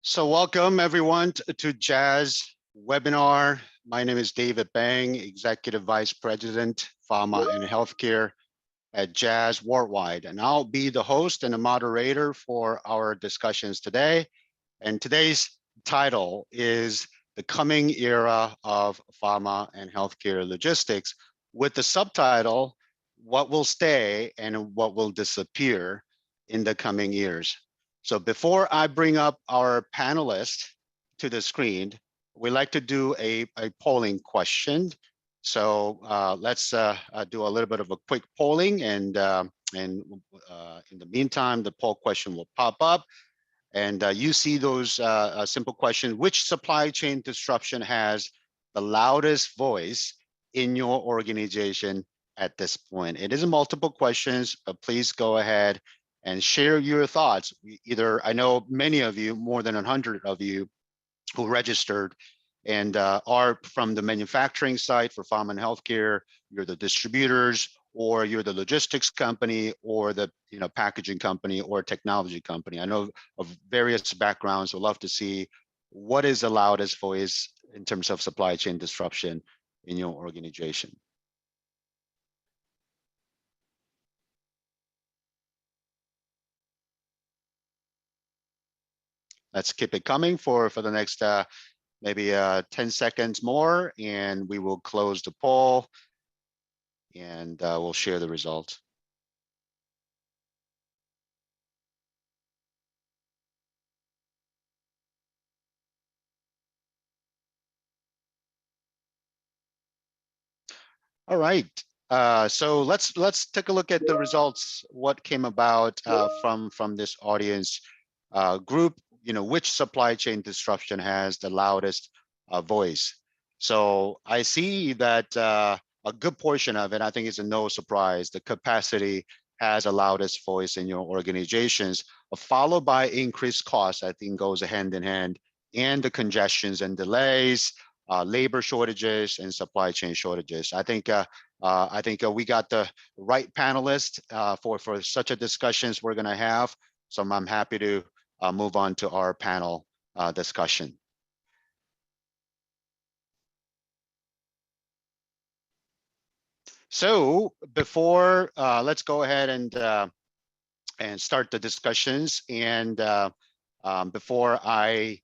So welcome everyone to Jazz webinar. My name is David Bang, Executive Vice President, Pharma and Healthcare at Jazz Worldwide. And I'll be the host and the moderator for our discussions today. And today's title is The Coming Era of Pharma and Healthcare Logistics, with the subtitle, What Will Stay and What Will Disappear in the Coming Years. So before I bring up our panelists to the screen, we like to do a polling question. So let's do a little bit of a quick polling, and in the meantime, the poll question will pop up. And you see those simple questions: which supply chain disruption has the loudest voice in your organization at this point? It is multiple questions, but please go ahead and share your thoughts. Either, I know many of you, more than 100 of you who registered and are from the manufacturing side for pharma and healthcare, you're the distributors, or you're the logistics company, or the packaging company, or technology company. I know of various backgrounds. I'd love to see what is the loudest voice in terms of supply chain disruption in your organization. Let's keep it coming for the next maybe 10 seconds more, and we will close the poll, and we'll share the results. All right, so let's take a look at the results. What came about from this audience group? Which supply chain disruption has the loudest voice? So I see that a good portion of it, I think, is a no surprise. The capacity has a loudest voice in your organizations, followed by increased costs. I think goes hand in hand, and the congestions and delays, labor shortages, and supply chain shortages. I think we got the right panelists for such a discussions we're going to have. So I'm happy to move on to our panel discussion. So before, let's go ahead and start the discussions. And before I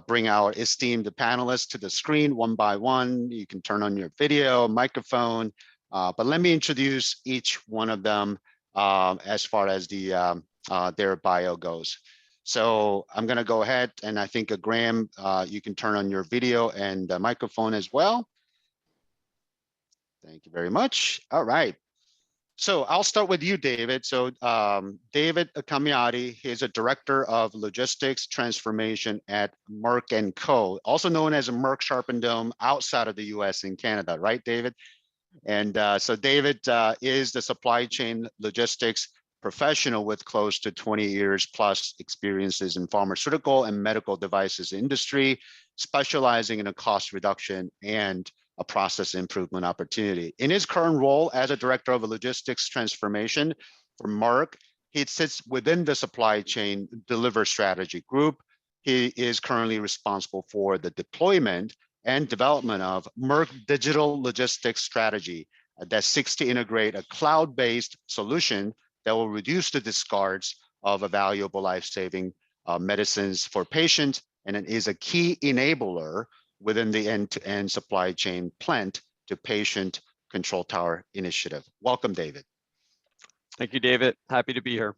bring our esteemed panelists to the screen one by one, you can turn on your video, microphone, but let me introduce each one of them as far as their bio goes. So I'm going to go ahead, and I think Graham, you can turn on your video and microphone as well. Thank you very much. All right. So I'll start with you, David. So David Kamiati, he's a director of logistics transformation at Merck & Co., also known as Merck Sharp & Dome outside of the US and Canada, right, David? And so David is the supply chain logistics professional with close to 20 years plus experiences in pharmaceutical and medical devices industry, specializing in a cost reduction and a process improvement opportunity. In his current role as a director of a logistics transformation for Merck, he sits within the supply chain deliver strategy group. He is currently responsible for the deployment and development of Merck digital logistics strategy that seeks to integrate a cloud-based solution that will reduce the discards of a valuable life-saving medicines for patients, and it is a key enabler within the end-to-end supply chain plant to patient control tower initiative. Welcome, David. Thank you, David. Happy to be here.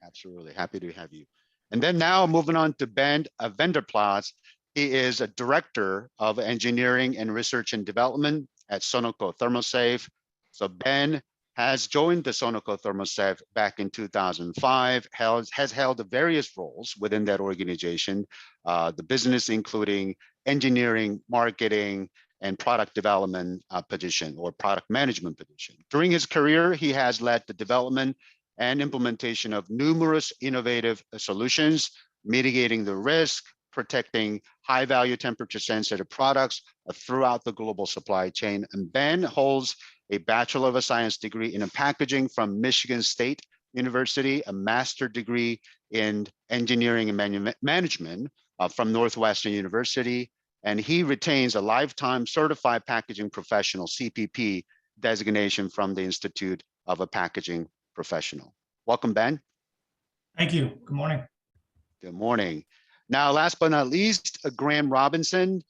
Absolutely, happy to have you. And then now moving on to Ben Venderplas. He is a director of engineering and research and development at Sonoco Thermosafe. So Ben has joined the Sonoco Thermosafe back in 2005, has held various roles within that organization, the business including engineering, marketing, and product development position or product management position. During his career, he has led the development and implementation of numerous innovative solutions, mitigating the risk, protecting high-value temperature-sensitive products throughout the global supply chain. And Ben holds a Bachelor of Science degree in packaging from Michigan State University, a master's degree in engineering and management from Northwestern University, and he retains a lifetime certified packaging professional, CPP, designation from the Institute of a Packaging Professional. Welcome, Ben. Thank you. Good morning. Good morning. Now, last but not least, Graham Robinson.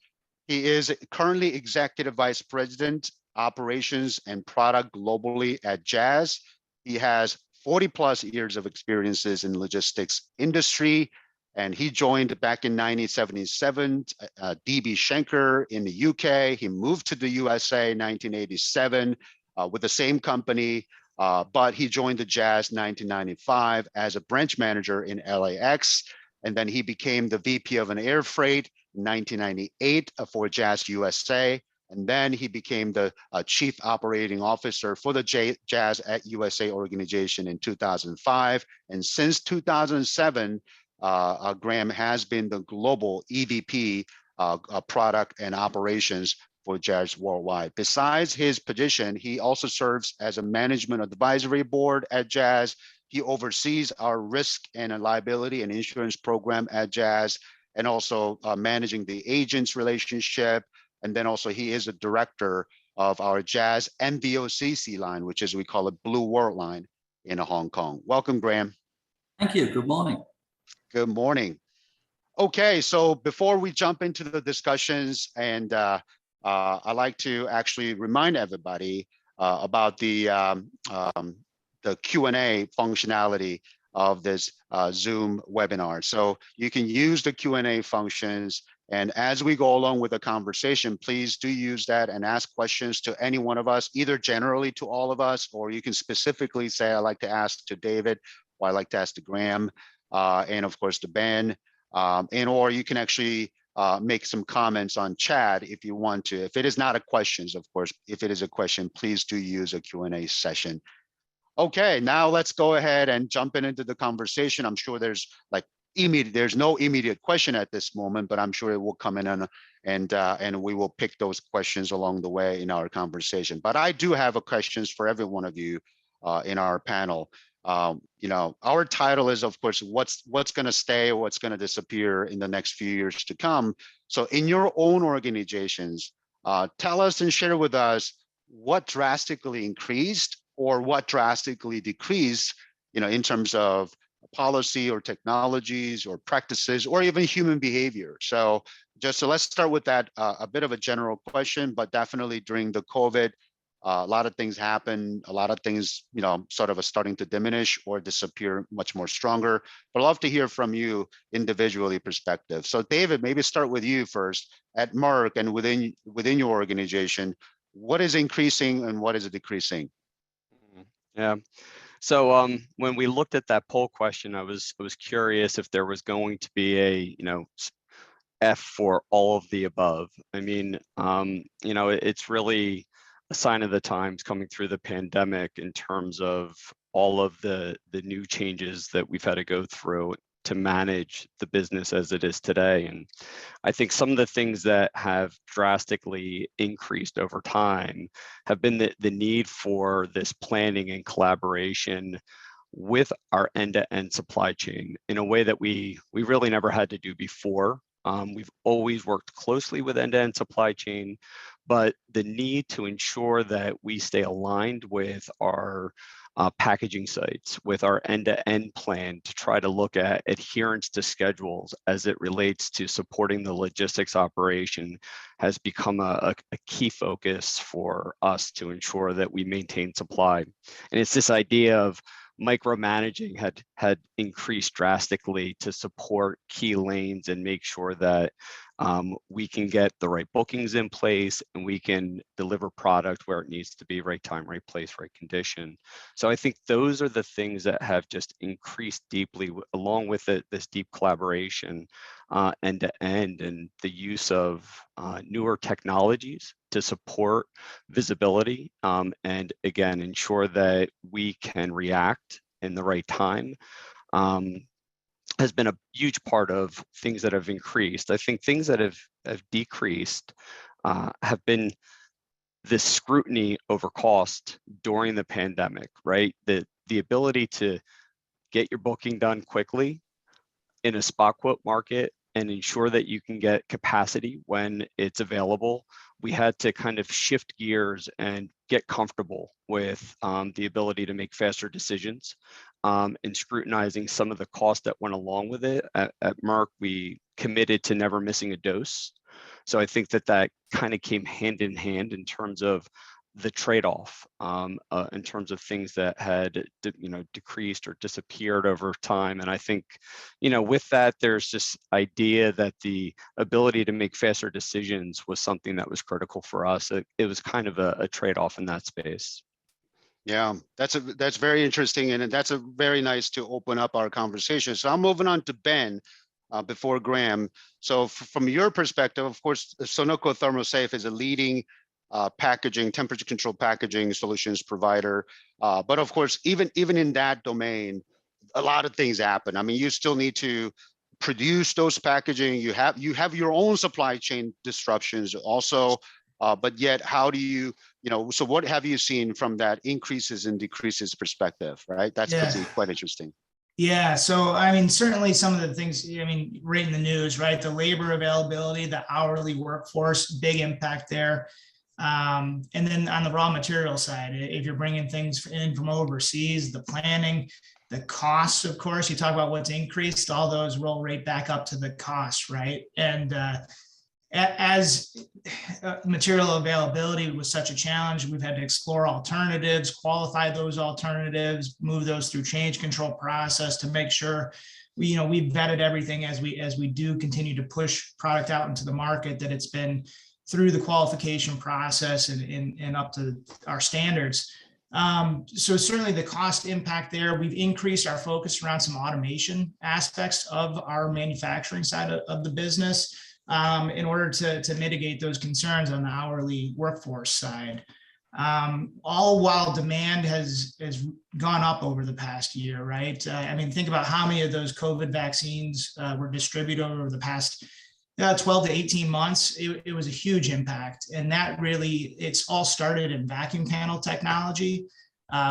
He is currently Executive Vice President, Operations and Product globally at Jazz. He has 40 plus years of experiences in logistics industry, and he joined back in 1977, DB Schenker in the UK. He moved to the USA in 1987 with the same company, but he joined the Jazz 1995 as a branch manager in LAX, and then he became the VP of an air freight 1998 for Jazz USA, and then he became the Chief Operating Officer for the Jazz at USA organization in 2005. And since 2007, Graham has been the global EVP product and operations for Jazz Worldwide. Besides his position, he also serves as a management advisory board at Jazz. He oversees our risk and liability and insurance program at Jazz, and also managing the agents relationship. And then also he is a director of our Jazz MVOCC line, which is, we call it Blue World line in Hong Kong. Welcome, Graham. Thank you. Good morning. Good morning. Okay, so before we jump into the discussions, and I'd like to actually remind everybody about the Q&A functionality of this Zoom webinar. So you can use the Q&A functions, and as we go along with the conversation, please do use that and ask questions to any one of us, either generally to all of us, or you can specifically say, I'd like to ask to David, or I'd like to ask to Graham, and of course to Ben, and or you can actually make some comments on chat if you want to. If it is not a question, of course, if it is a question, please do use a Q&A session. Okay, now let's go ahead and jump into the conversation. I'm sure there's there's no immediate question at this moment, but I'm sure it will come in and we will pick those questions along the way in our conversation. But I do have a questions for every one of you in our panel. You know, our title is, of course, what's going to stay, what's going to disappear in the next few years to come. So in your own organizations, tell us and share with us what drastically increased or what drastically decreased, you know, in terms of policy or technologies or practices or even human behavior. So let's start with that, a bit of a general question, but definitely during the COVID, a lot of things happen, a lot of things, you know, sort of are starting to diminish or disappear much more stronger. But I'd love to hear from you individually perspective. So David, maybe start with you first. At Merck and within your organization, what is increasing and what is decreasing? Yeah. So when we looked at that poll question, I was curious if there was going to be a, you know, F for all of the above. I mean, you know, it's really a sign of the times coming through the pandemic in terms of all of the new changes that we've had to go through to manage the business as it is today. And I think some of the things that have drastically increased over time have been the need for this planning and collaboration with our end-to-end supply chain in a way that we really never had to do before. We've always worked closely with end-to-end supply chain, but the need to ensure that we stay aligned with our packaging sites, with our end-to-end plan to try to look at adherence to schedules as it relates to supporting the logistics operation has become a key focus for us to ensure that we maintain supply. And it's this idea of micromanaging had increased drastically to support key lanes and make sure that we can get the right bookings in place and we can deliver product where it needs to be, right time, right place, right condition. So I think those are the things that have just increased deeply, along with this deep collaboration end to end, and the use of newer technologies to support visibility and again ensure that we can react in the right time. Has been a huge part of things that have increased. I think things that have decreased have been this scrutiny over cost during the pandemic, right? The ability to get your booking done quickly in a spot quote market and ensure that you can get capacity when it's available, we had to kind of shift gears and get comfortable with the ability to make faster decisions and scrutinizing some of the costs that went along with it. At Merck, we committed to never missing a dose. So I think that kind of came hand in hand in terms of the trade-off, in terms of things that had decreased or disappeared over time. And I think, with that, there's this idea that the ability to make faster decisions was something that was critical for us. It was kind of a trade-off in that space. Yeah, that's very interesting, and that's a very nice to open up our conversation. So I'm moving on to Ben before Graham. So from your perspective, of course, Sonoco Thermosafe is a leading packaging, temperature control packaging solutions provider. But of course, even in that domain, a lot of things happen. I mean, you still need to produce those packaging. You have your own supply chain disruptions also. But yet, how do you, so what have you seen from that increases and decreases perspective, right? That's quite interesting. Yeah. So, I mean, certainly some of the things, right in the news, right? The labor availability, the hourly workforce, big impact there. And then on the raw material side, if you're bringing things in from overseas, the planning, the costs, of course, you talk about what's increased, all those roll right back up to the cost, right? And as material availability was such a challenge, we've had to explore alternatives, qualify those alternatives, move those through change control process to make sure we've vetted everything as we do continue to push product out into the market, that it's been through the qualification process and up to our standards. So certainly the cost impact there, we've increased our focus around some automation aspects of our manufacturing side of the business in order to mitigate those concerns on the hourly workforce side. All while demand has gone up over the past year, right? I mean, think about how many of those COVID vaccines were distributed over the past 12 to 18 months. It was a huge impact. And that really, it's all started in vacuum panel technology,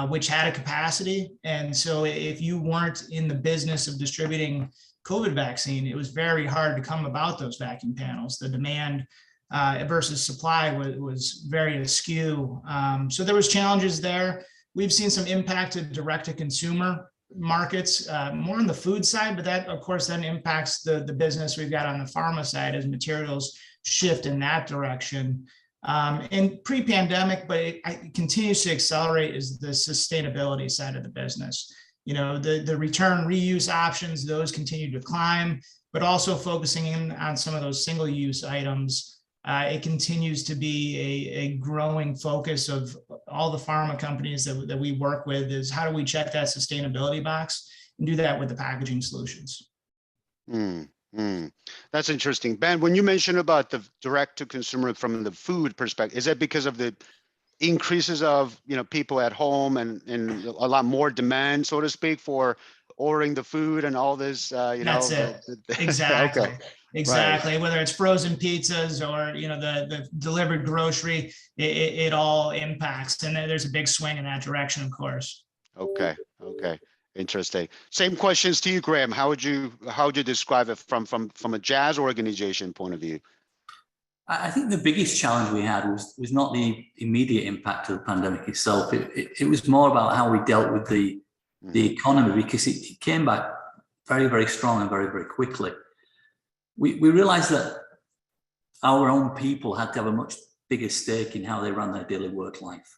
which had a capacity. And so if you weren't in the business of distributing COVID vaccine, it was very hard to come about those vacuum panels. The demand versus supply was very askew. So there was challenges there. We've seen some impact to direct to consumer markets, more on the food side, but that of course then impacts the business we've got on the pharma side as materials shift in that direction. And pre-pandemic, but it continues to accelerate, is the sustainability side of the business. The return reuse options, those continue to climb, but also focusing in on some of those single-use items. It continues to be a growing focus of all the pharma companies that we work with, is how do we check that sustainability box and do that with the packaging solutions. That's interesting. Ben, when you mentioned about the direct to consumer from the food perspective, is that because of the increases of people at home and a lot more demand, so to speak, for ordering the food and all this? That's it. Exactly. Okay. Exactly. Right. Whether it's frozen pizzas or the delivered grocery, it all impacts, and there's a big swing in that direction, of course. Okay. Interesting. Same questions to you, Graham. How would you describe it from a Jazz organization point of view? I think the biggest challenge we had was not the immediate impact of the pandemic itself. It was more about how we dealt with the economy, because it came back very, very strong and very, very quickly. We realized that our own people had to have a much bigger stake in how they ran their daily work life,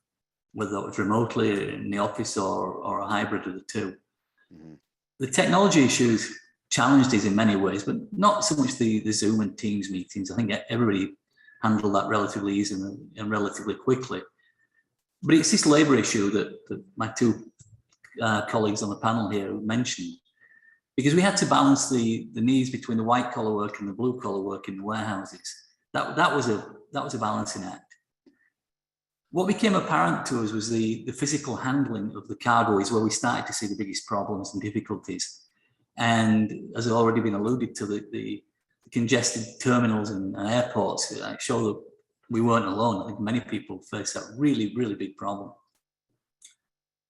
whether that was remotely in the office or a hybrid of the two. The technology issues challenged us in many ways, but not so much the Zoom and Teams meetings. I think everybody handled that relatively easily and relatively quickly. But it's this labor issue that my two colleagues on the panel here mentioned, because we had to balance the needs between the white collar work and the blue collar work in the warehouses. That was a balancing act. What became apparent to us was the physical handling of the cargo is where we started to see the biggest problems and difficulties. And as already been alluded to, the congested terminals and airports show that we weren't alone. I think many people face that really, really big problem.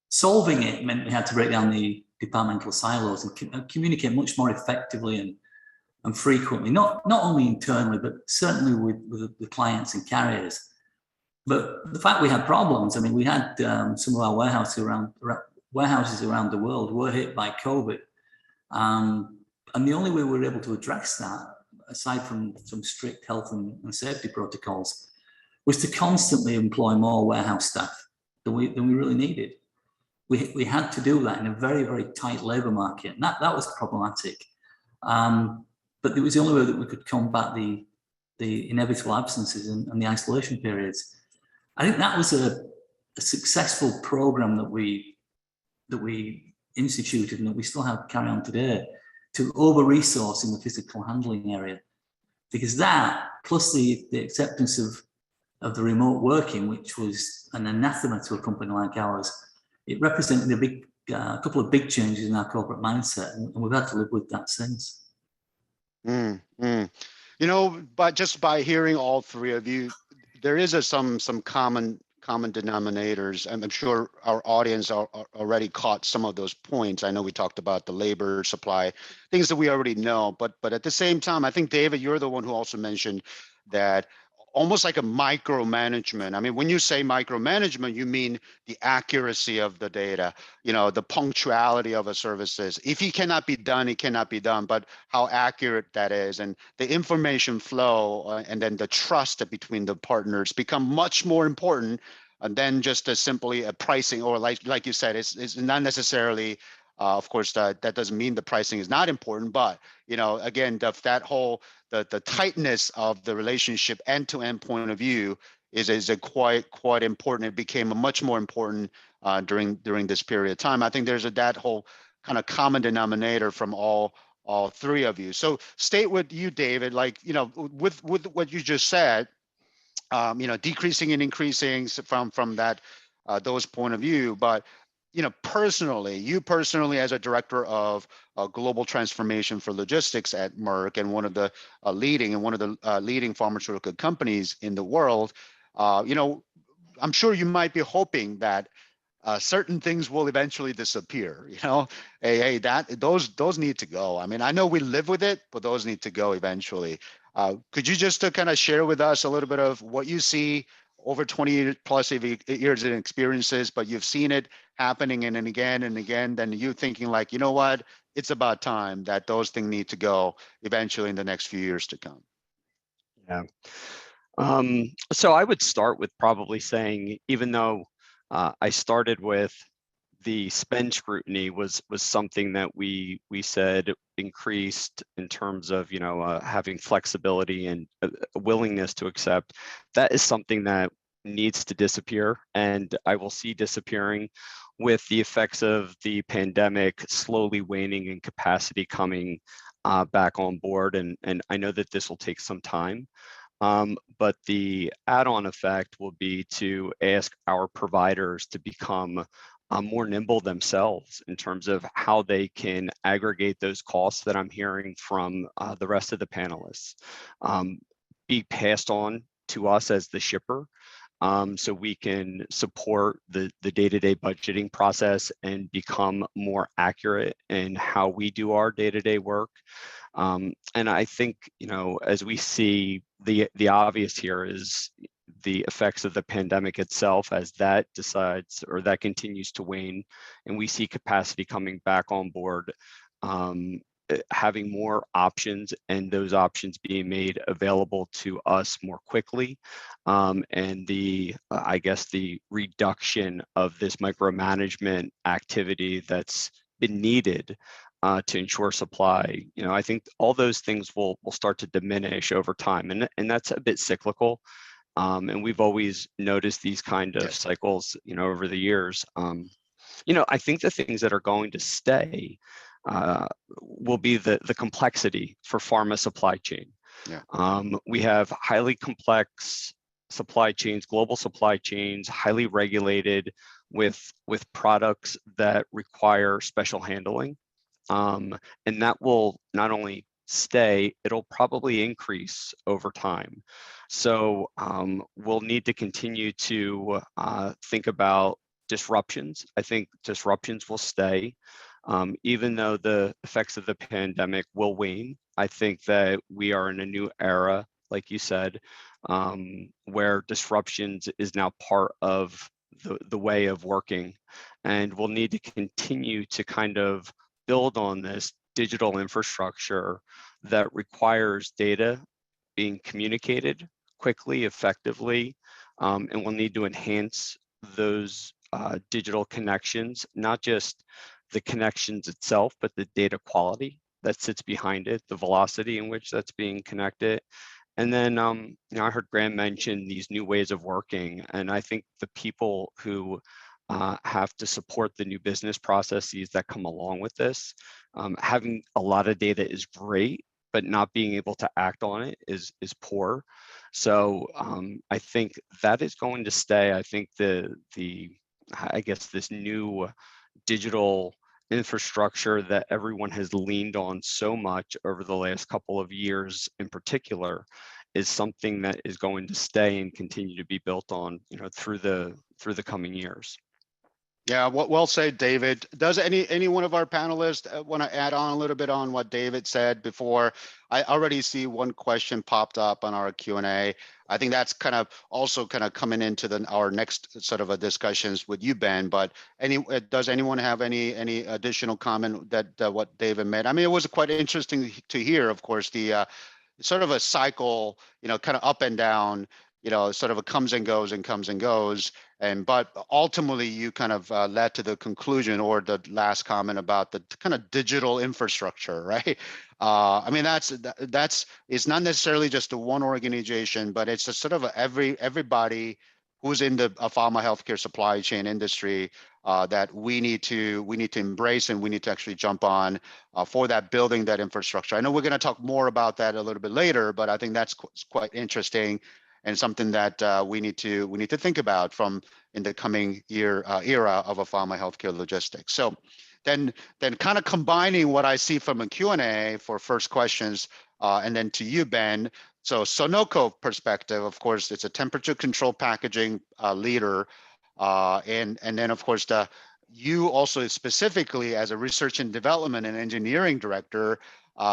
Solving it meant we had to break down the departmental silos and communicate much more effectively and frequently, not only internally, but certainly with the clients and carriers. But the fact we had problems, I mean, we had some of our warehouses around the world were hit by COVID. And the only way we were able to address that, aside from some strict health and safety protocols, was to constantly employ more warehouse staff than we really needed. We had to do that in a very, very tight labour market, and that was problematic. But it was the only way that we could combat the inevitable absences and the isolation periods. I think that was a successful program that we instituted and that we still have carry on today, to over-resource in the physical handling area, because that plus the acceptance of the remote working, which was an anathema to a company like ours, it represented a couple of big changes in our corporate mindset, and we've had to live with that since. You know, but just by hearing all three of you, there is some common denominators, and I'm sure our audience are already caught some of those points. I know we talked about the labor supply, things that we already know, but at the same time, I think, David, you're the one who also mentioned that almost like a micromanagement. I mean, when you say micromanagement, you mean the accuracy of the data, you know, the punctuality of a services. If it cannot be done, it cannot be done, but how accurate that is, and the information flow, and then the trust between the partners become much more important than just simply a pricing, or like you said, it's not necessarily, of course, that doesn't mean the pricing is not important, but, you know, again, that whole, the tightness of the relationship end-to-end point of view is a quite important. It became a much more important during this period of time. I think there's that whole kind of common denominator from all three of you. So state with you, David, like, you know, with what you just said, you know, decreasing and increasing from that those point of view, but, you know, you personally as a director of global transformation for logistics at Merck, and one of the leading pharmaceutical companies in the world, you know, I'm sure you might be hoping that certain things will eventually disappear. You know, hey, those need to go. I mean, I know we live with it, but those need to go eventually. Could you just kind of share with us a little bit of what you see over 20 plus years in experiences, but you've seen it happening and again, then you thinking like, you know what, it's about time that those things need to go eventually in the next few years to come. Yeah. So I would start with probably saying, even though I started with the spend scrutiny was something that we said increased in terms of, you know, having flexibility and willingness to accept. That is something that needs to disappear, and I will see disappearing with the effects of the pandemic slowly waning and capacity coming back on board. And I know that this will take some time. But the add-on effect will be to ask our providers to become more nimble themselves in terms of how they can aggregate those costs that I'm hearing from the rest of the panelists, be passed on to us as the shipper, so we can support the day-to-day budgeting process and become more accurate in how we do our day-to-day work. And I think, you know, as we see, the obvious here is the effects of the pandemic itself, as that decides or that continues to wane, and we see capacity coming back on board, having more options, and those options being made available to us more quickly, and I guess the reduction of this micromanagement activity that's been needed to ensure supply. You know, I think all those things will start to diminish over time, and that's a bit cyclical. And we've always noticed these kind of cycles, you know, over the years. You know, I think the things that are going to stay will be the complexity for pharma supply chain. Yeah. We have highly complex supply chains, global supply chains, highly regulated, with products that require special handling. And that will not only stay, it'll probably increase over time. So we'll need to continue to think about disruptions. I think disruptions will stay. Even though the effects of the pandemic will wane, I think that we are in a new era, like you said, where disruptions is now part of the way of working. And we'll need to continue to kind of build on this digital infrastructure that requires data being communicated quickly, effectively, and we'll need to enhance those digital connections, not just the connections itself, but the data quality that sits behind it, the velocity in which that's being connected. And then, I heard Graham mention these new ways of working, and I think the people who have to support the new business processes that come along with this, having a lot of data is great, but not being able to act on it is poor. So I think that is going to stay. I think I guess this new digital infrastructure that everyone has leaned on so much over the last couple of years in particular is something that is going to stay and continue to be built on, through the coming years. Yeah, well said, David. Does any one of our panelists want to add on a little bit on what David said before? I already see one question popped up on our Q&A. I think that's kind of also kind of coming into our next sort of a discussions with you, Ben. But does anyone have any additional comment that what David made? I mean, it was quite interesting to hear, of course, the sort of a cycle, kind of up and down, sort of a comes and goes and comes and goes. But ultimately you kind of led to the conclusion, or the last comment about the kind of digital infrastructure, right? I mean, that's it's not necessarily just the one organization, but it's a sort of everybody who's in the pharma healthcare supply chain industry that we need to embrace, and we need to actually jump on for that, building that infrastructure. I know we're going to talk more about that a little bit later, but I think that's quite interesting and something that we need to think about from in the coming era of a pharma healthcare logistics. So then kind of combining what I see from a Q&A for first questions, and then to you, Ben. So Sonoco perspective, of course, it's a temperature control packaging leader, and then of course you also specifically as a research and development and engineering director,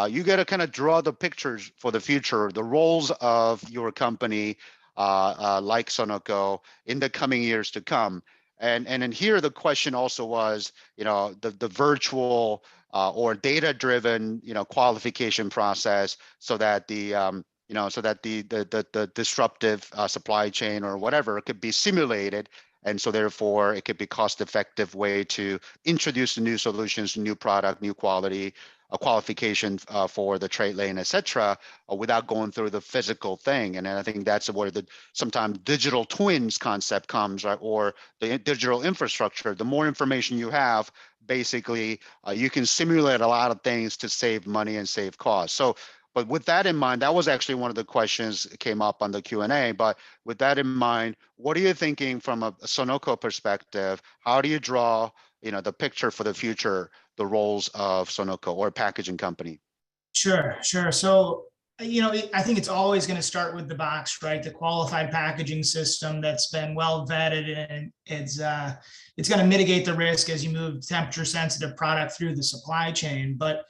you got to kind of draw the pictures for the future, the roles of your company, like Sonoco, in the coming years to come. And then here the question also was, the virtual or data-driven, qualification process, so that the the disruptive supply chain or whatever could be simulated. And so therefore it could be cost-effective way to introduce new solutions, new product, new quality, a qualification for the trade lane, et cetera, without going through the physical thing. And I think that's where the sometimes digital twins concept comes, right? Or the digital infrastructure. The more information you have, basically, you can simulate a lot of things to save money and save costs. So, but with that in mind, that was actually one of the questions that came up on the Q&A. But with that in mind, what are you thinking from a Sonoco perspective? How do you draw, the picture for the future, the roles of Sonoco or packaging company? Sure. So, I think it's always going to start with the box, right? The qualified packaging system that's been well vetted, and it's going to mitigate the risk as you move temperature sensitive product through the supply chain. But,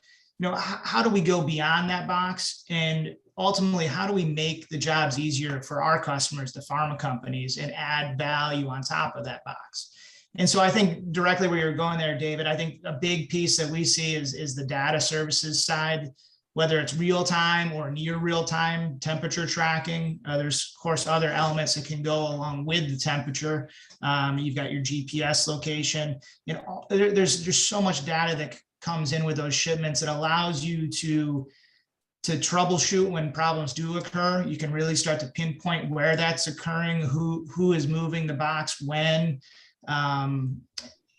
how do we go beyond that box? And ultimately, how do we make the jobs easier for our customers, the pharma companies, and add value on top of that box? And so I think directly where you're going there, David, I think a big piece that we see is the data services side, whether it's real time or near real time temperature tracking. There's, of course, other elements that can go along with the temperature. You've got your GPS location. There's so much data that comes in with those shipments that allows you to troubleshoot when problems do occur. You can really start to pinpoint where that's occurring, who is moving the box when. And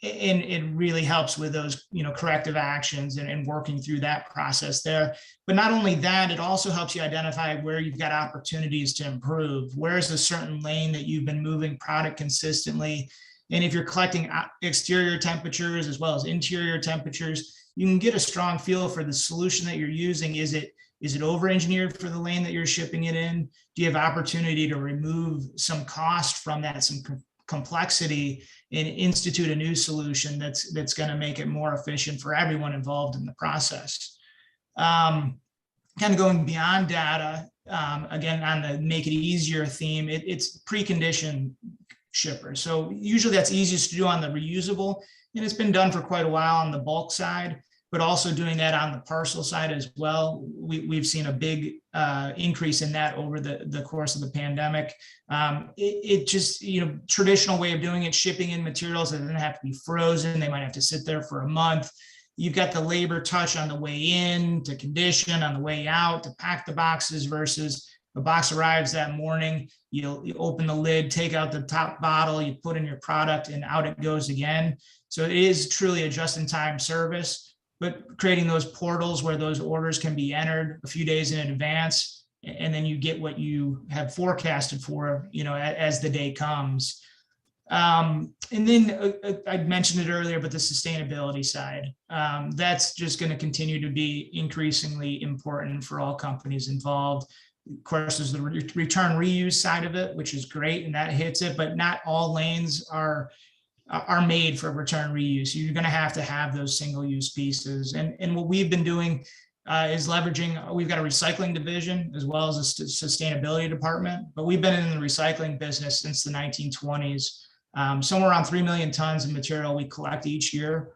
it really helps with those, corrective actions and working through that process there. But not only that, it also helps you identify where you've got opportunities to improve. Where's a certain lane that you've been moving product consistently? And if you're collecting exterior temperatures as well as interior temperatures, you can get a strong feel for the solution that you're using. Is it over-engineered for the lane that you're shipping it in? Do you have opportunity to remove some cost from that, some complexity and institute a new solution that's going to make it more efficient for everyone involved in the process. Kind of going beyond data, again, on the make it easier theme, it's precondition shippers. So usually that's easiest to do on the reusable, and it's been done for quite a while on the bulk side, but also doing that on the parcel side as well. We've seen a big increase in that over the course of the pandemic. It just, traditional way of doing it, shipping in materials that didn't have to be frozen. They might have to sit there for a month. You've got the labor touch on the way in, to condition, on the way out, to pack the boxes, versus the box arrives that morning, you open the lid, take out the top bottle, you put in your product, and out it goes again. So it is truly a just-in-time service, but creating those portals where those orders can be entered a few days in advance, and then you get what you have forecasted for, as the day comes. And then I mentioned it earlier, but the sustainability side, that's just going to continue to be increasingly important for all companies involved. Of course, there's the return reuse side of it, which is great, and that hits it, but not all lanes are made for return reuse. You're going to have those single-use pieces. And what we've been doing is leveraging, we've got a recycling division as well as a sustainability department, but we've been in the recycling business since the 1920s. Somewhere around 3 million tons of material we collect each year.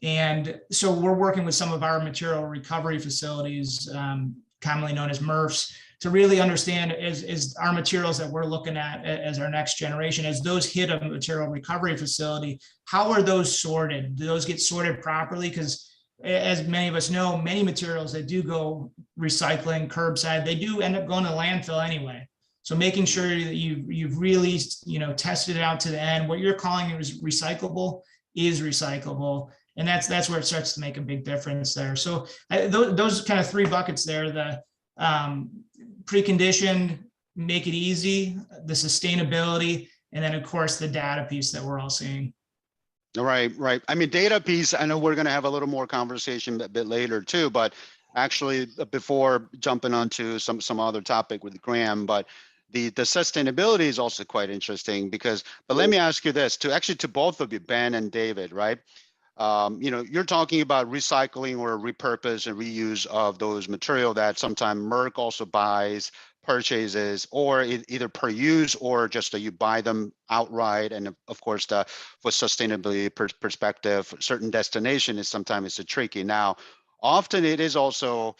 And so we're working with some of our material recovery facilities, commonly known as MRFs, to really understand is our materials that we're looking at as our next generation, as those hit a material recovery facility, how are those sorted? Do those get sorted properly? Because as many of us know, many materials that do go recycling, curbside, they do end up going to landfill anyway. So making sure that you've really, tested it out to the end. What you're calling is recyclable is recyclable. And that's where it starts to make a big difference there. So those kind of three buckets there, the preconditioned, make it easy, the sustainability, and then of course the data piece that we're all seeing. Right. I mean, data piece, I know we're going to have a little more conversation a bit later too, but actually before jumping onto some other topic with Graham, but the sustainability is also quite interesting because, but let me ask you this, to both of you, Ben and David, right? You're talking about recycling or repurpose and reuse of those material that sometimes Merck also buys, purchases, or either per use or just that you buy them outright. And of course, for sustainability perspective, certain destination is sometimes it's a tricky. Now, often it is also,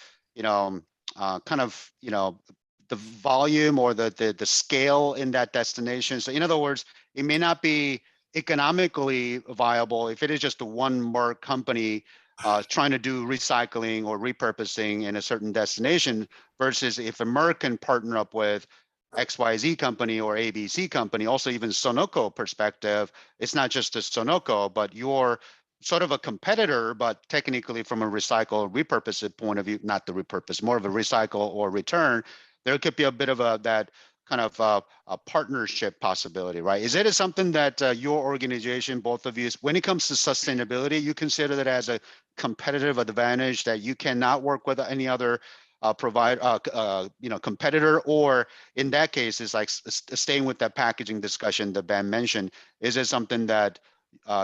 the volume or the scale in that destination. So in other words, it may not be economically viable if it is just a one Merck company trying to do recycling or repurposing in a certain destination versus if a Merck can partner up with XYZ company or ABC company, also even Sonoco perspective, it's not just a Sonoco, but you're sort of a competitor, but technically from a recycle repurpose point of view, not the repurpose, more of a recycle or return, there could be a bit of that kind of a partnership possibility, right? Is it something that your organization, both of you, when it comes to sustainability, you consider that as a competitive advantage that you cannot work with any other competitor, or in that case, is like staying with that packaging discussion that Ben mentioned? Is it something that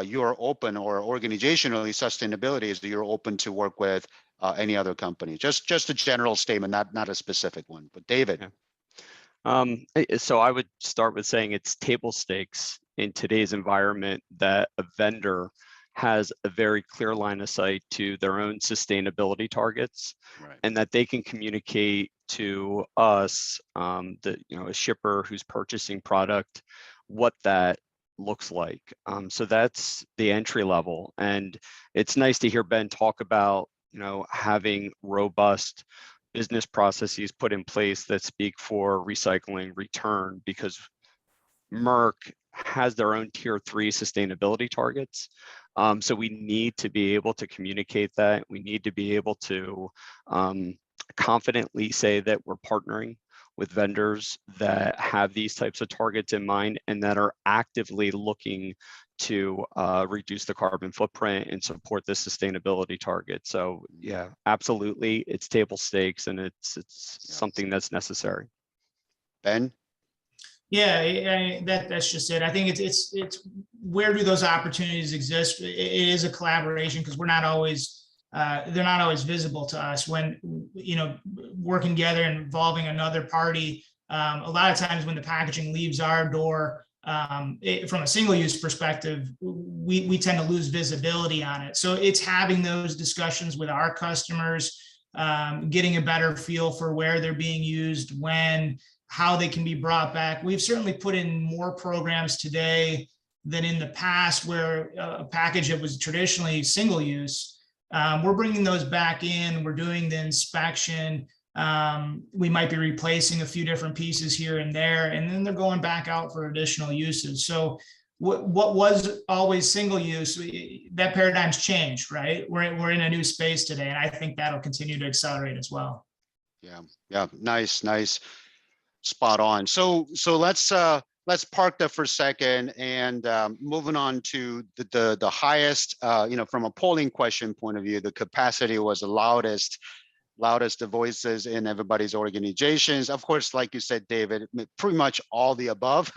you're open, or organizationally sustainability is that you're open to work with any other company? Just a general statement, not a specific one. But David. Yeah. So I would start with saying it's table stakes in today's environment that a vendor has a very clear line of sight to their own sustainability targets, right, and that they can communicate to us, a shipper who's purchasing product, what that looks like. So that's the entry level. And it's nice to hear Ben talk about, having robust business processes put in place that speak for recycling, return, because Merck has their own tier 3 sustainability targets. So we need to be able to communicate that. We need to be able to confidently say that we're partnering with vendors that have these types of targets in mind and that are actively looking to reduce the carbon footprint and support the sustainability target. So yeah, absolutely, it's table stakes and it's something that's necessary. Ben? Yeah, that's just it. I think it's where do those opportunities exist? It is a collaboration because we're not always they're not always visible to us when working together and involving another party. A lot of times when the packaging leaves our door, from a single use perspective, we tend to lose visibility on it. So it's having those discussions with our customers, getting a better feel for where they're being used, when, how they can be brought back. We've certainly put in more programs today than in the past where a package that was traditionally single use, we're bringing those back in. We're doing the inspection. We might be replacing a few different pieces here and there, and then they're going back out for additional uses. So what was always single use, that paradigm's changed, right? We're in a new space today, and I think that'll continue to accelerate as well. Yeah, nice. Spot on. So let's park that for a second and moving on to the highest, from a polling question point of view, the capacity was the loudest the voices in everybody's organizations. Of course, like you said, David, pretty much all the above.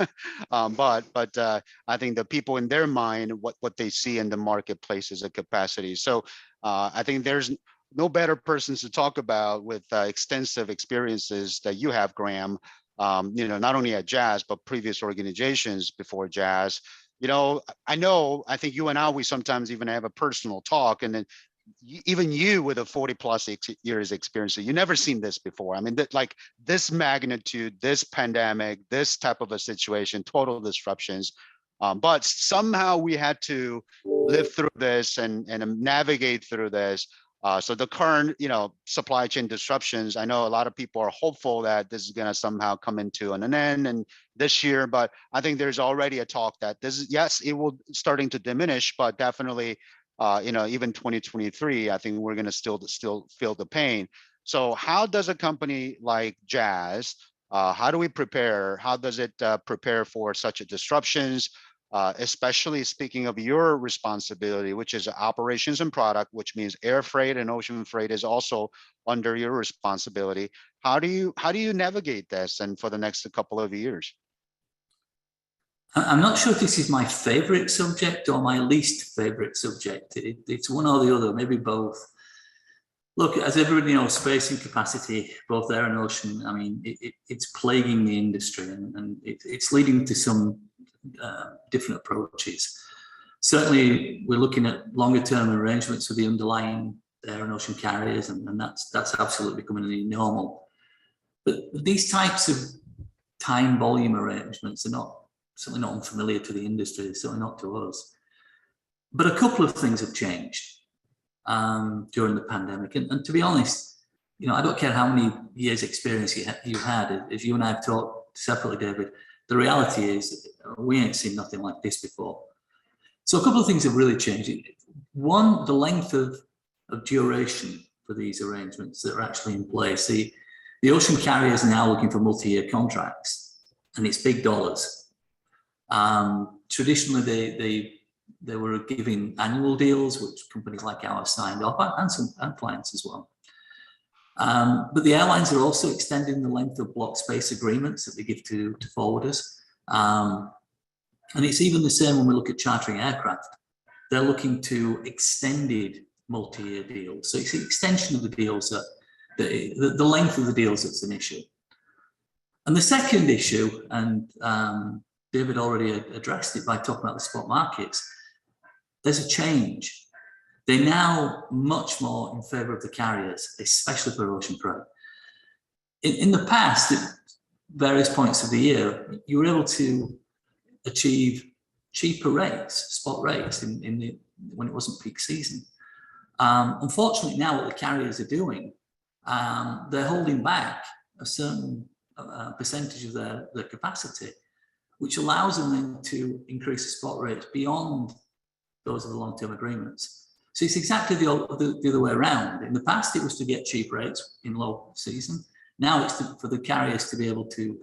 but I think the people in their mind, what they see in the marketplace is a capacity. So I think there's no better persons to talk about with extensive experiences that you have, Graham, not only at Jazz, but previous organizations before Jazz. I think you and I, we sometimes even have a personal talk, and then even you with a 40 plus years experience, you never seen this before. I mean, like this magnitude, this pandemic, this type of a situation, total disruptions. But somehow we had to live through this and navigate through this. So the current, supply chain disruptions, I know a lot of people are hopeful that this is going to somehow come into an end and this year, but I think there's already a talk that yes, it will starting to diminish, but definitely, even 2023, I think we're going to still feel the pain. So how does a company like Jazz, how do we prepare? How does it prepare for such disruptions? Especially speaking of your responsibility, which is operations and product, which means air freight and ocean freight is also under your responsibility. How do you navigate this and for the next couple of years? I'm not sure if this is my favorite subject or my least favorite subject. It's one or the other, maybe both. Look, as everybody knows, space and capacity, both air and ocean, I mean, it's plaguing the industry and it's leading to some different approaches. Certainly, we're looking at longer term arrangements with the underlying air and ocean carriers, and that's absolutely becoming a new normal. But these types of time volume arrangements are certainly not unfamiliar to the industry, certainly not to us. But a couple of things have changed during the pandemic, and to be honest, I don't care how many years experience you had. As you and I have talked separately, David, the reality is we ain't seen nothing like this before. So a couple of things have really changed. One, the length of duration for these arrangements that are actually in place. The ocean carriers are now looking for multi-year contracts, and it's big dollars. Traditionally, they were giving annual deals, which companies like ours signed off, and clients as well. But the airlines are also extending the length of block space agreements that they give to forwarders. And it's even the same when we look at chartering aircraft. They're looking to extended multi-year deals. So it's the extension of the deals, the length of the deals that's an issue. And the second issue, and David already addressed it by talking about the spot markets, there's a change. They're now much more in favor of the carriers, especially for ocean freight. In the past, at various points of the year, you were able to achieve cheaper rates, spot rates, when it wasn't peak season. Unfortunately, now what the carriers are doing, they're holding back a certain percentage of their capacity, which allows them then to increase the spot rates beyond those of the long-term agreements. So it's exactly the other way around. In the past, it was to get cheap rates in low season. Now it's for the carriers to be able to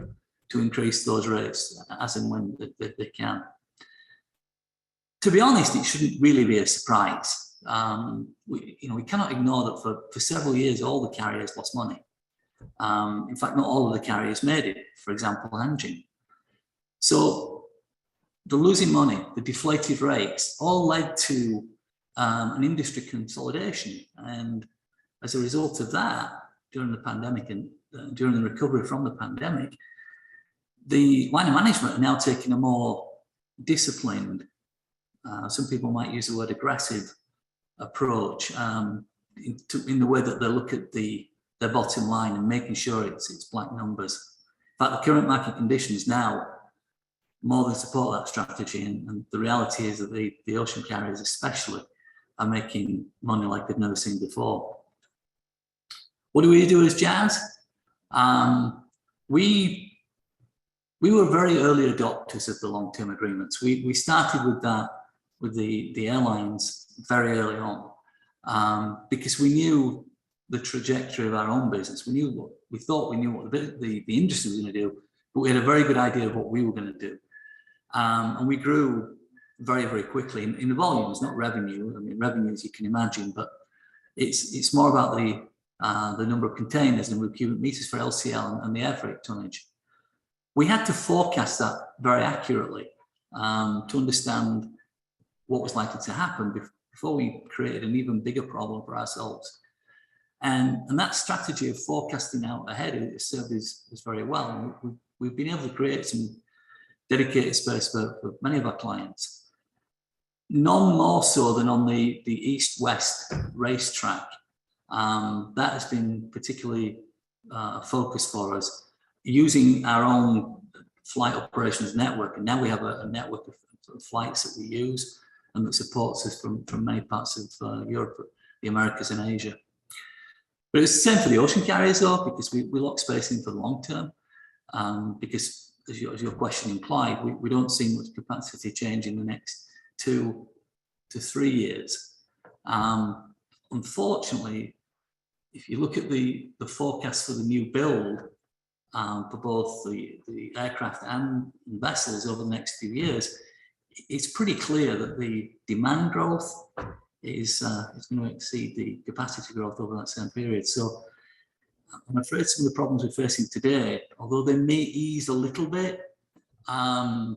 increase those rates as and when they can. To be honest, it shouldn't really be a surprise. We cannot ignore that for several years, all the carriers lost money. In fact, not all of the carriers made it. For example, Hanjin. So the losing money, the deflated rates, all led to an industry consolidation. And as a result of that, during the pandemic and during the recovery from the pandemic, the line of management are now taking a more disciplined, some people might use the word aggressive approach in the way that they look at their bottom line and making sure it's black numbers. In fact, the current market conditions now more than support that strategy, and the reality is that the ocean carriers especially are making money like they've never seen before. What do we do as Jazz? We were very early adopters of the long-term agreements. We started with that with the airlines very early on because we knew the trajectory of our own business. We thought we knew what the industry was going to do, but we had a very good idea of what we were going to do. And we grew very, very quickly in the volumes, not revenue. I mean, revenue, as you can imagine, but it's more about the number of containers, number of cubic meters for LCL and the air freight tonnage. We had to forecast that very accurately to understand what was likely to happen before we created an even bigger problem for ourselves. And that strategy of forecasting out ahead has served us very well. We've been able to create some dedicated space for many of our clients. None more so than on the east-west racetrack. That has been particularly a focus for us, using our own flight operations network. And now we have a network of flights that we use and that supports us from many parts of Europe, the Americas and Asia. But it's the same for the ocean carriers though, because we lock space in for the long term, because as your question implied, we don't see much capacity change in the next 2 to 3 years. Unfortunately, if you look at the forecast for the new build for both the aircraft and vessels over the next few years, it's pretty clear that the demand growth is going to exceed the capacity growth over that same period. So I'm afraid some of the problems we're facing today, although they may ease a little bit, they're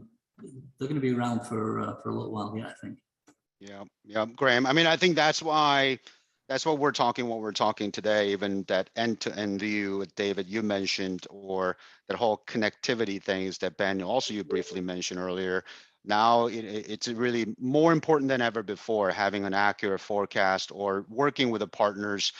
going to be around for a little while yet, I think. Yeah, Graham. I mean, I think that's what we're talking today, even that end-to-end view, David, you mentioned, or that whole connectivity things that Ben, also you briefly mentioned earlier. Now it's really more important than ever before, having an accurate forecast or working with the partners,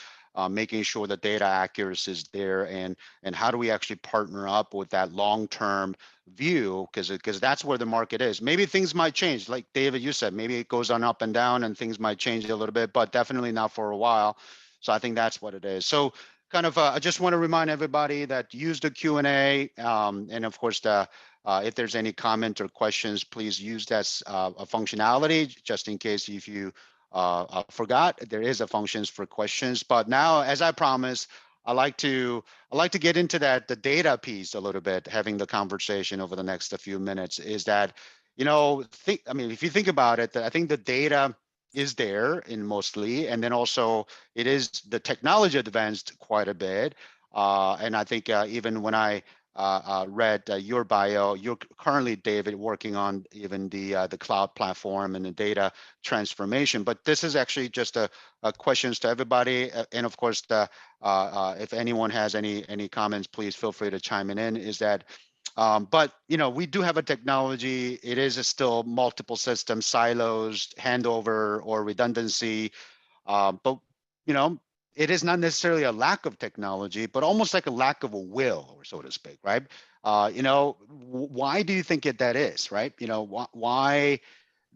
making sure the data accuracy is there, and how do we actually partner up with that long-term view, because that's where the market is. Maybe things might change, like David, you said, maybe it goes on up and down and things might change a little bit, but definitely not for a while. So I think that's what it is. So kind of, I just want to remind everybody that use the Q&A, and of course, if there's any comment or questions, please use that functionality, just in case if you forgot, there is a functions for questions. But now, as I promised, I like to get into the data piece a little bit, having the conversation over the next few minutes. Is that, if you think about it, I think the data is there in mostly, and then also it is the technology advanced quite a bit. And I think even when I read your bio, you're currently, David, working on even the cloud platform and the data transformation. But this is actually just a questions to everybody, and of course, if anyone has any comments, please feel free to chime in. Is that, but we do have a technology. It is still multiple systems, silos, handover, or redundancy, but it is not necessarily a lack of technology, but almost like a lack of a will, or so to speak, right? Why do you think that is, right? Why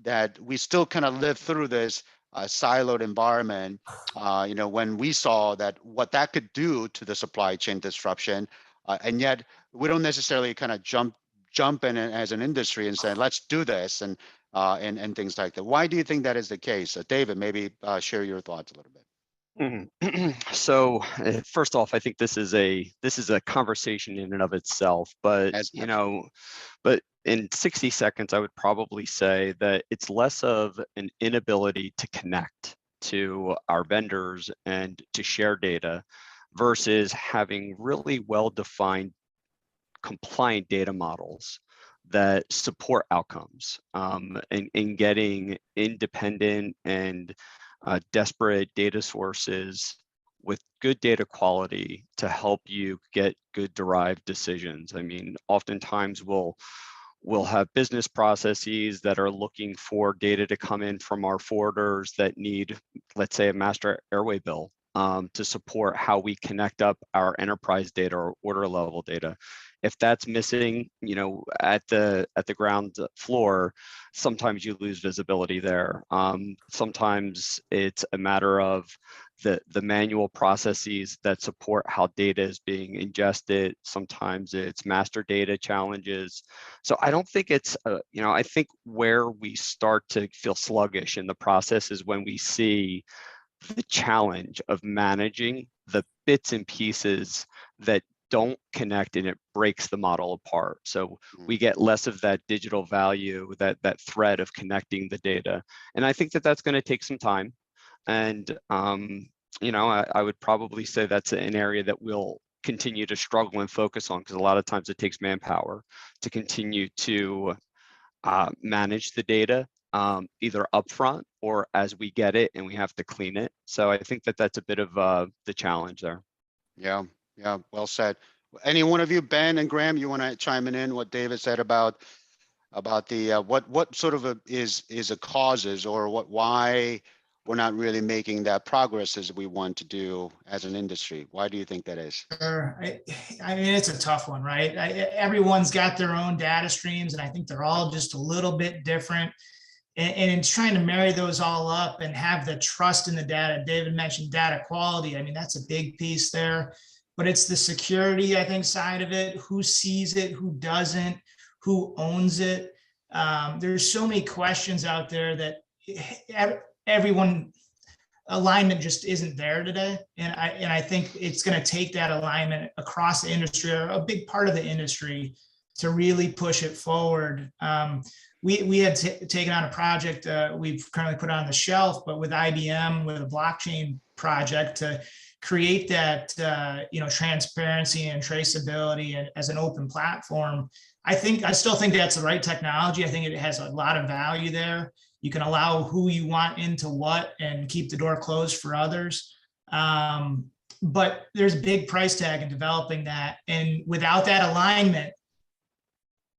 that we still kind of live through this siloed environment, when we saw that what that could do to the supply chain disruption, and yet we don't necessarily kind of jump in as an industry and say, let's do this, and things like that. Why do you think that is the case? David, maybe share your thoughts a little bit. So first off, I think this is a conversation in and of itself, but but in 60 seconds, I would probably say that it's less of an inability to connect to our vendors and to share data versus having really well-defined compliant data models that support outcomes, and getting independent and desperate data sources with good data quality to help you get good derived decisions. I mean, oftentimes we'll have business processes that are looking for data to come in from our forwarders that need, let's say, a master airway bill to support how we connect up our enterprise data or order level data. If that's missing, at the ground floor, sometimes you lose visibility there. Sometimes it's a matter of the manual processes that support how data is being ingested. Sometimes it's master data challenges. So I don't think it's, I think where we start to feel sluggish in the process is when we see the challenge of managing the bits and pieces that don't connect, and it breaks the model apart. So we get less of that digital value, that thread of connecting the data. And I think that that's going to take some time. And, I would probably say that's an area that we'll continue to struggle and focus on, because a lot of times it takes manpower to continue to manage the data, either upfront or as we get it and we have to clean it. So I think that that's a bit of the challenge there. Yeah, well said. Any one of you, Ben and Graham, you want to chime in what David said about the what sort of is a causes, or why we're not really making that progress as we want to do as an industry? Why do you think that is? Sure. I mean, it's a tough one, right? Everyone's got their own data streams, and I think they're all just a little bit different. And it's trying to marry those all up and have the trust in the data. David mentioned data quality. I mean, that's a big piece there, but it's the security, I think, side of it. Who sees it? Who doesn't? Who owns it? There's so many questions out there that everyone alignment just isn't there today. And I think it's going to take that alignment across the industry, or a big part of the industry, to really push it forward. We had taken on a project we've currently put on the shelf, but with IBM, with a blockchain project, to create that transparency and traceability and as an open platform. I still think that's the right technology. I think it has a lot of value there. You can allow who you want into what and keep the door closed for others. But there's a big price tag in developing that. And without that alignment,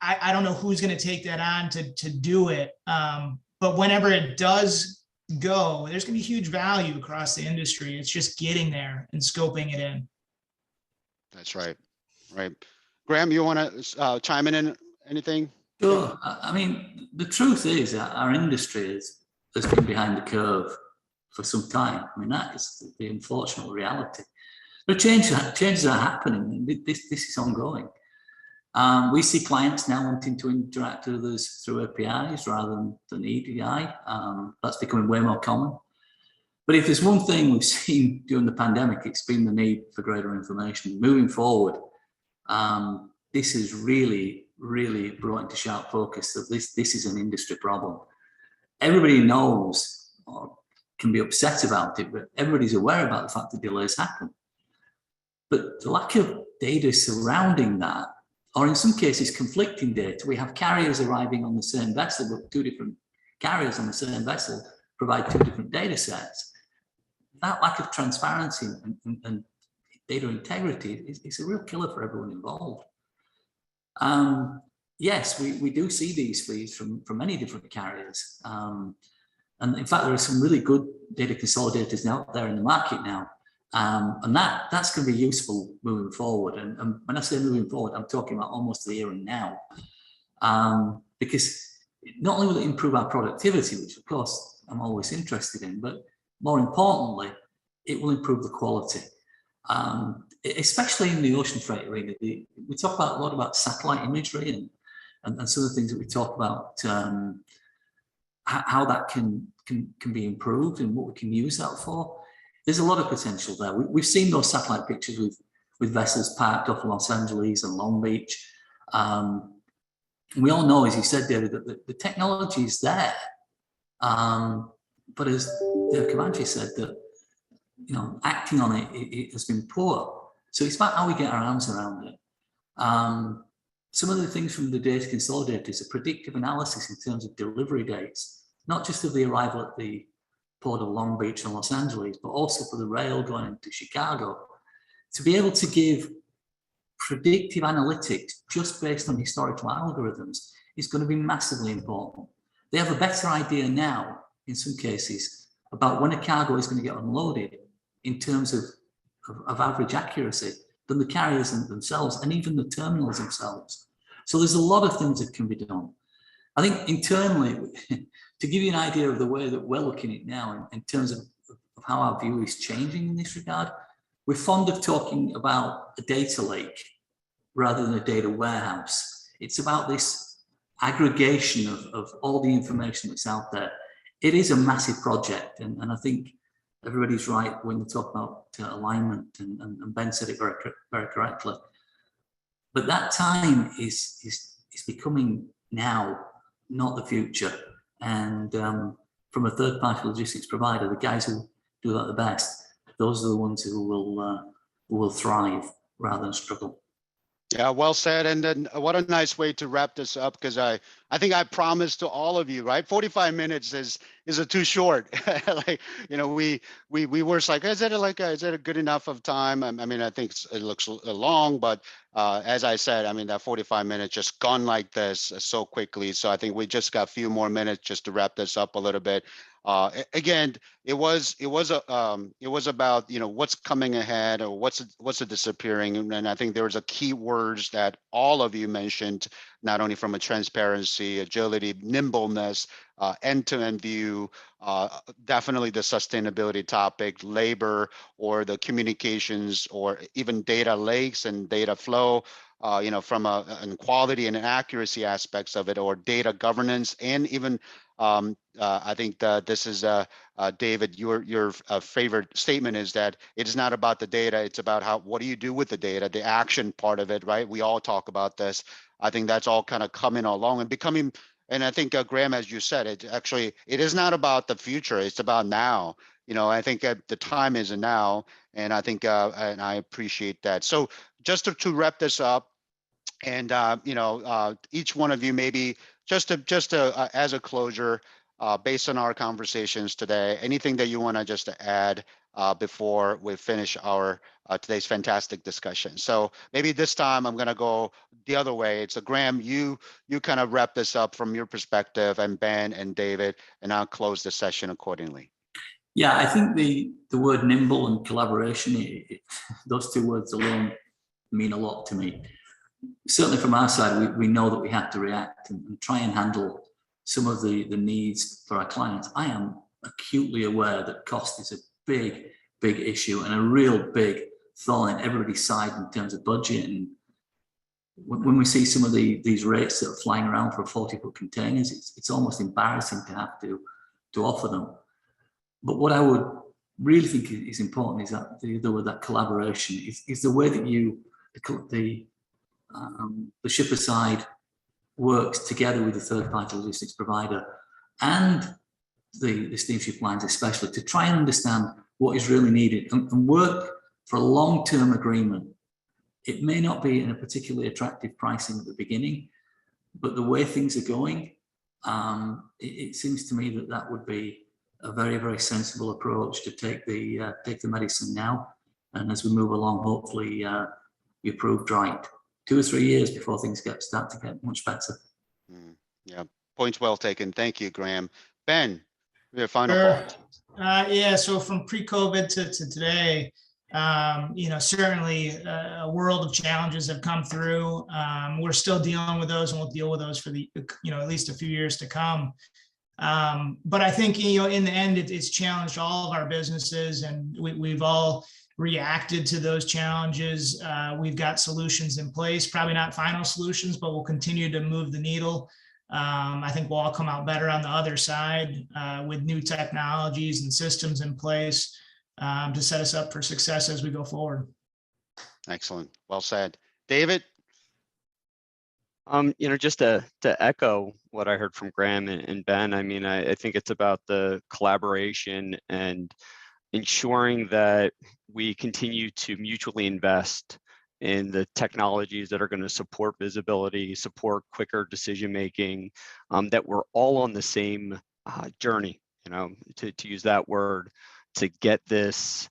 I don't know who's going to take that on to do it. But whenever it does go, there's going to be huge value across the industry. It's just getting there and scoping it in. That's right. Right. Graham, you want to chime in anything? Sure. I mean, the truth is that our industry has been behind the curve for some time. I mean, that is the unfortunate reality. But changes are happening. This is ongoing. We see clients now wanting to interact with us through APIs rather than EDI. That's becoming way more common. But if there's one thing we've seen during the pandemic, it's been the need for greater information. Moving forward, this is really brought into sharp focus that this is an industry problem. Everybody knows or can be upset about it, but everybody's aware about the fact that delays happen. But the lack of data surrounding that, or in some cases conflicting data, we have carriers arriving on the same vessel, but two different carriers on the same vessel provide two different data sets. That lack of transparency and data integrity is a real killer for everyone involved. Yes, we do see these feeds from many different carriers. And in fact, there are some really good data consolidators out there in the market now. And that's going to be useful moving forward. And when I say moving forward, I'm talking about almost the here and now. Because not only will it improve our productivity, which of course I'm always interested in, but more importantly, it will improve the quality. Especially in the ocean freight arena. We talk a lot about satellite imagery and some of the things that we talk about, how that can be improved and what we can use that for. There's a lot of potential there. We've seen those satellite pictures with vessels parked off Los Angeles and Long Beach. We all know, as you said, David, that the technology is there. But as Dave Comanche said, that acting on it has been poor. So it's about how we get our arms around it. some of the things from the data consolidators are predictive analysis in terms of delivery dates, not just of the arrival at the port of Long Beach and Los Angeles, but also for the rail going into Chicago. To be able to give predictive analytics just based on historical algorithms is going to be massively important. They have a better idea now, in some cases, about when a cargo is going to get unloaded in terms of average accuracy than the carriers themselves and even the terminals themselves. So there's a lot of things that can be done. I think internally, to give you an idea of the way that we're looking at it now in terms of how our view is changing in this regard, we're fond of talking about a data lake rather than a data warehouse. It's about this aggregation of all the information that's out there. It is a massive project, and I think everybody's right when they talk about alignment, and Ben said it very, very correctly. But that time is becoming now, not the future. And from a third-party logistics provider, the guys who do that the best, those are the ones who will thrive rather than struggle. Yeah, well said. And then what a nice way to wrap this up, because I think I promised to all of you, right? 45 minutes is a too short. Like, you know, we were like, is it a good enough of time? I mean, I think it looks long, but as I said, I mean, that 45 minutes just gone like this so quickly. So I think we just got a few more minutes just to wrap this up a little bit. Again, it was about, you know, what's coming ahead or what's disappearing, and I think there was a key words that all of you mentioned, not only from a transparency, agility, nimbleness, end-to-end view, definitely the sustainability topic, labor, or the communications, or even data lakes and data flow. You know, from an quality and accuracy aspects of it, or data governance, and even I think that this is David, your favorite statement is that it is not about the data, it's about what do you do with the data, the action part of it, right? We all talk about this. I think that's all kind of coming along and becoming, and I think Graham, as you said, it is not about the future, it's about now. You know, I think the time is now, and I think and I appreciate that. So just to wrap this up, and you know, each one of you maybe just as a closure, based on our conversations today, anything that you want to just add before we finish our today's fantastic discussion. So maybe this time I'm going to go the other way. It's Graham, you kind of wrap this up from your perspective, and Ben and David, and I'll close the session accordingly. Yeah, I think the word nimble and collaboration, those two words alone mean a lot to me. Certainly from our side, we know that we have to react and try and handle some of the needs for our clients. I am acutely aware that cost is a big issue and a real big thorn in everybody's side in terms of budget. And when we see some of these rates that are flying around for 40-foot containers, it's almost embarrassing to have to offer them. But what I would really think is important is that that collaboration is the way that the shipper side works together with the third-party logistics provider and the steamship lines especially, to try and understand what is really needed and work for a long-term agreement. It may not be in a particularly attractive pricing at the beginning, but the way things are going, it seems to me that would be a very sensible approach to take the medicine now, and as we move along, hopefully be proved right. 2 or 3 years before things start to get much better. Yeah, points well taken. Thank you, Graham. Ben, your final thoughts. Yeah, so from pre-COVID to today, you know, certainly a world of challenges have come through. We're still dealing with those, and we'll deal with those for at least a few years to come. But I think, you know, in the end, it's challenged all of our businesses, and we've all reacted to those challenges. We've got solutions in place, probably not final solutions, but we'll continue to move the needle. I think we'll all come out better on the other side with new technologies and systems in place to set us up for success as we go forward. Excellent. Well said. David? You know, just to echo what I heard from Graham and Ben, I mean, I think it's about the collaboration and ensuring that we continue to mutually invest in the technologies that are going to support visibility, support quicker decision making, that we're all on the same journey, to use that word, to get this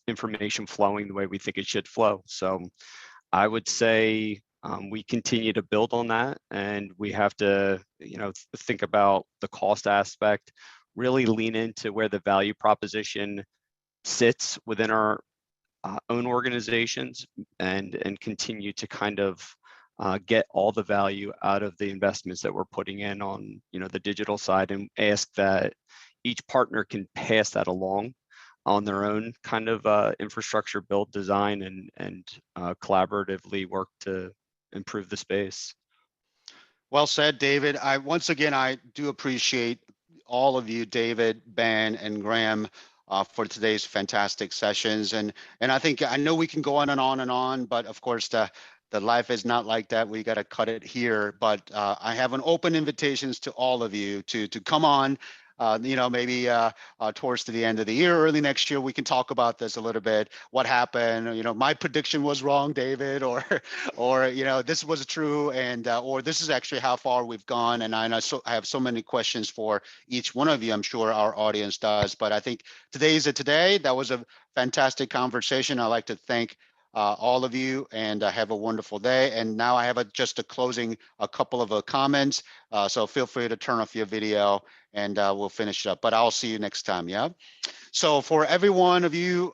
information flowing the way we think it should flow. So I would say we continue to build on that, and we have to, think about the cost aspect, really lean into where the value proposition sits within our own organizations, and continue to kind of get all the value out of the investments that we're putting in on, the digital side, and ask that each partner can pass that along on their own kind of infrastructure build, design, and collaboratively work to improve the space. Well said, David. Once again, I do appreciate all of you, David, Ben, and Graham, for today's fantastic sessions. And I know we can go on and on and on, but of course the life is not like that. We got to cut it here. But I have an open invitations to all of you to come on. Maybe towards the end of the year, early next year, we can talk about this a little bit. What happened? My prediction was wrong, David, or this was true, and or this is actually how far we've gone. And I have so many questions for each one of you. I'm sure our audience does. But I think today is a today. That was a fantastic conversation. I'd like to thank all of you, and have a wonderful day. And now I have just a couple of comments. So feel free to turn off your video, and we'll finish it up. But I'll see you next time. Yeah. So for every one of you,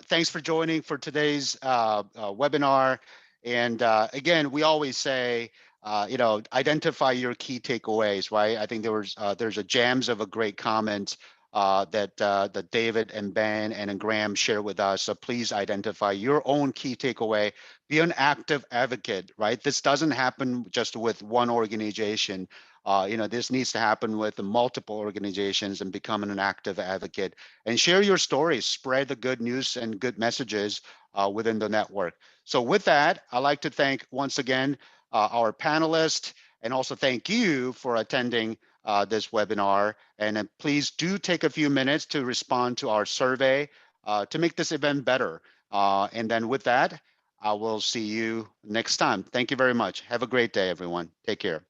thanks for joining for today's webinar. And again, we always say, identify your key takeaways, right? I think there's a jams of a great comment that David and Ben and Graham share with us. So please identify your own key takeaway. Be an active advocate, right? This doesn't happen just with one organization. This needs to happen with multiple organizations, and becoming an active advocate, and share your stories, spread the good news and good messages within the network. So with that, I'd like to thank once again our panelists, and also thank you for attending this webinar. And please do take a few minutes to respond to our survey to make this event better. And then with that, I will see you next time. Thank you very much. Have a great day, everyone. Take care.